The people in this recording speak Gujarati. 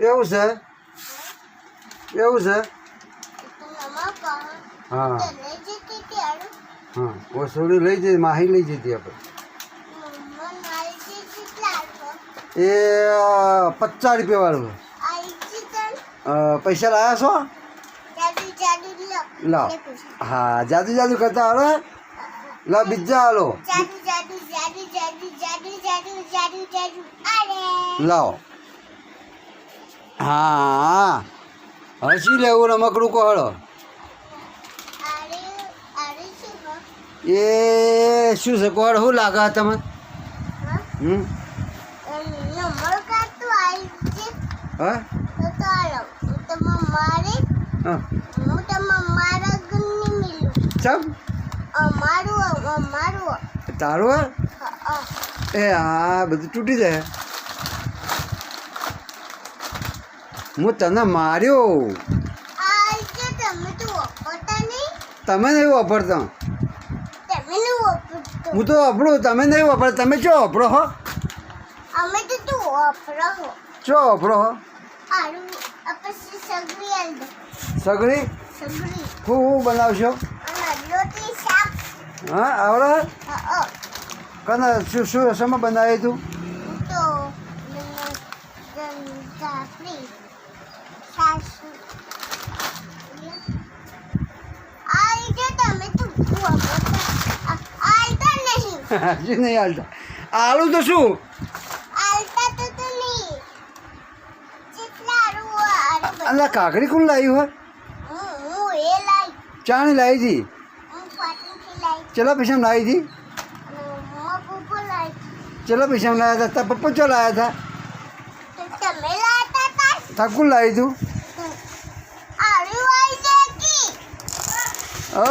એવું છે એવું છે હા હા વસોડી લઈ જઈ માહી લઈ જતી આપણે એ 50 રૂપિયા વાળું પૈસા લાયા છો લાવ હા જાદુ જાદુ કરતા આવડે લા બીજા હાલો લાવ હા હસી લેવું રમકડું કહો એ શું છે કોણ શું લાગે તમે હા ચમ તારું એ હા બધું તૂટી જાય હું તને માર્યો તમે નહીં વાપરતા હું તો વાપરું તમે નહીં વાપરતા તમે ચો વાપરો હો ચો વાપરો હો સગડી હું બનાવશો હા આવડે કને શું શું શેમાં બનાવી તું હજી નહીં હાલતા આલુ તો શું અલા કાકડી કોણ લાવ્યું હોય ચાણી લાવી હતી ચલા પૈસા લાવી હતી ચલા પૈસા લાવ્યા હતા તારા પપ્પા ચો લાવ્યા હતા થાકું લાવી તું ઓ